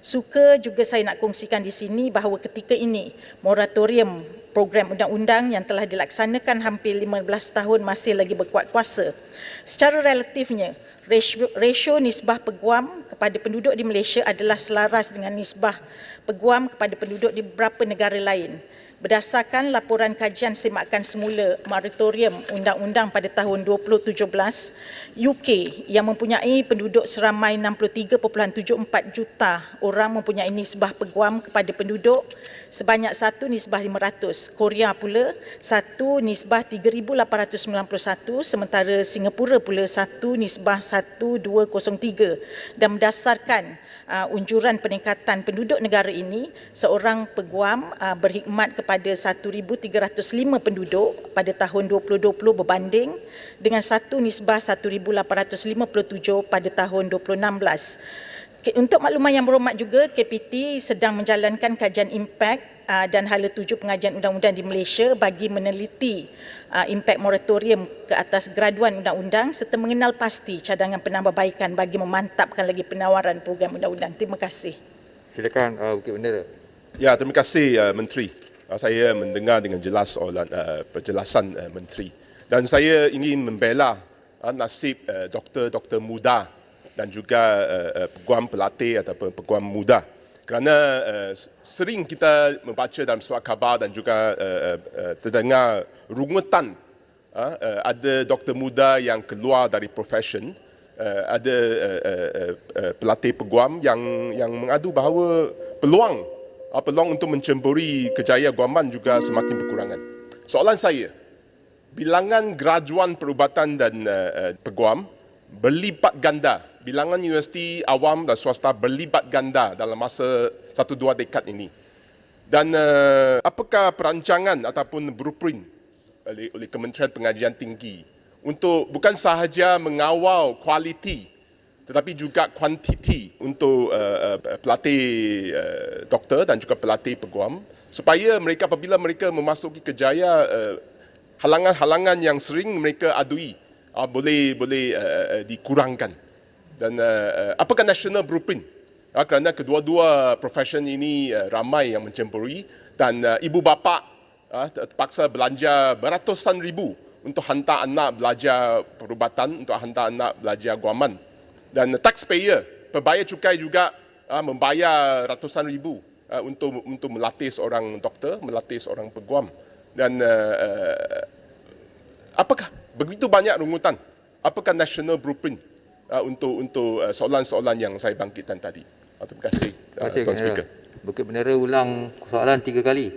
Suka juga saya nak kongsikan di sini bahawa ketika ini moratorium program undang-undang yang telah dilaksanakan hampir 15 tahun masih lagi berkuat kuasa. Secara relatifnya, rasio nisbah peguam kepada penduduk di Malaysia adalah selaras dengan nisbah peguam kepada penduduk di beberapa negara lain. Berdasarkan laporan kajian semakan semula moratorium undang-undang pada tahun 2017, UK yang mempunyai penduduk seramai 63.74 juta orang mempunyai nisbah peguam kepada penduduk sebanyak 1 nisbah 500. Korea pula 1 nisbah 3,891, sementara Singapura pula 1 nisbah 1,203. Dan berdasarkan unjuran peningkatan penduduk negara ini, seorang peguam berkhidmat kepada 1,305 penduduk pada tahun 2020 berbanding dengan 1 nisbah 1,857 pada tahun 2016. Untuk makluman yang berhormat juga, KPT sedang menjalankan kajian impak dan hala tuju pengajian undang-undang di Malaysia bagi meneliti impak moratorium ke atas graduan undang-undang serta mengenal pasti cadangan penambahbaikan bagi memantapkan lagi penawaran program undang-undang. Terima kasih. Silakan Bukit Bendera. Ya, terima kasih Menteri. Saya mendengar dengan jelas penjelasan Menteri. Dan saya ingin membela nasib doktor-doktor muda dan juga peguam pelatih ataupun peguam muda. Kerana sering kita membaca dalam surat khabar dan juga terdengar rungutan ada doktor muda yang keluar dari profession, ada pelatih peguam yang mengadu bahawa peluang untuk mencemburi kejayaan guaman juga semakin berkurangan. Soalan saya, bilangan graduan perubatan dan peguam berlipat ganda. Bilangan universiti awam dan swasta berlipat ganda dalam masa 1-2 dekad ini. Dan apakah perancangan ataupun blueprint oleh Kementerian Pengajian Tinggi untuk bukan sahaja mengawal kualiti tetapi juga kuantiti untuk pelatih doktor dan juga pelatih peguam supaya mereka apabila mereka memasuki kerjaya halangan-halangan yang sering mereka adui boleh dikurangkan. Dan apakah national blueprint? Kerana kedua-dua profession ini ramai yang mencemburi dan ibu bapa terpaksa belanja beratusan ribu untuk hantar anak belajar perubatan, untuk hantar anak belajar guaman. Dan taxpayer, pembayar cukai juga membayar ratusan ribu untuk melatih seorang doktor, melatih seorang peguam. Dan apakah begitu banyak rungutan? Apakah national blueprint untuk soalan-soalan yang saya bangkitkan tadi? Terima kasih, Tuan Speaker. Bukit Bendera ulang soalan 3 kali.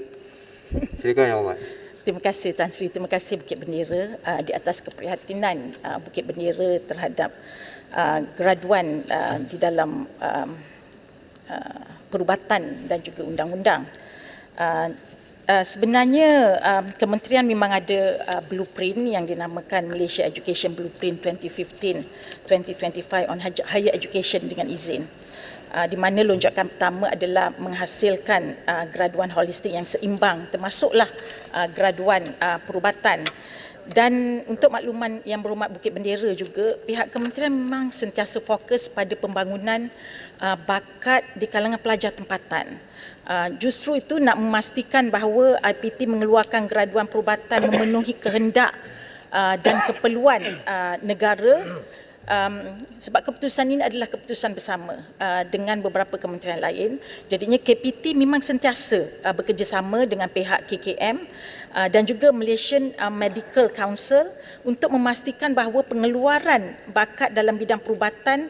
Silakan Yang Hormat. Terima kasih Tan Sri, terima kasih Bukit Bendera di atas keprihatinan Bukit Bendera terhadap graduan di dalam perubatan dan juga undang-undang. Sebenarnya kementerian memang ada blueprint yang dinamakan Malaysia Education Blueprint 2015-2025 on higher education dengan izin. Di mana lonjakan pertama adalah menghasilkan graduan holistik yang seimbang, termasuklah graduan perubatan. Dan untuk makluman yang berhormat Bukit Bendera juga, pihak kementerian memang sentiasa fokus pada pembangunan bakat di kalangan pelajar tempatan. Justru itu nak memastikan bahawa IPT mengeluarkan graduan perubatan memenuhi kehendak dan keperluan negara, sebab keputusan ini adalah keputusan bersama dengan beberapa kementerian lain. Jadinya KPT memang sentiasa bekerjasama dengan pihak KKM dan juga Malaysian Medical Council untuk memastikan bahawa pengeluaran bakat dalam bidang perubatan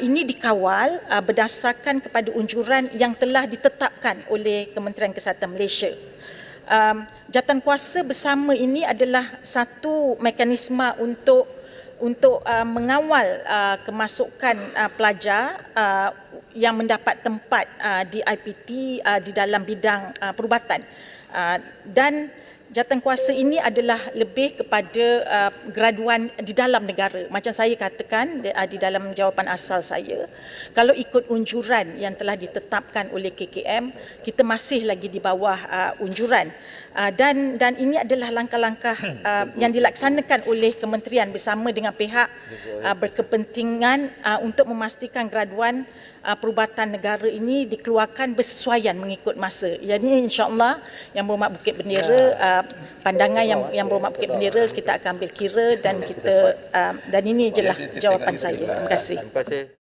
ini dikawal berdasarkan kepada unjuran yang telah ditetapkan oleh Kementerian Kesihatan Malaysia. Jawatankuasa bersama ini adalah satu mekanisme untuk mengawal kemasukan pelajar yang mendapat tempat di IPT di dalam bidang perubatan. Dan jawatankuasa ini adalah lebih kepada graduan di dalam negara. Macam saya katakan di dalam jawapan asal saya, kalau ikut unjuran yang telah ditetapkan oleh KKM, kita masih lagi di bawah unjuran. Dan ini adalah langkah-langkah yang dilaksanakan oleh kementerian bersama dengan pihak berkepentingan untuk memastikan graduan perubatan negara ini dikeluarkan bersesuaian mengikut masa. Jadi insya-Allah Yang Berhormat Bukit Bendera, pandangan yang Berhormat Bukit Bendera kita akan ambil kira dan kita dan ini jelah jawapan saya. Terima kasih. Terima kasih.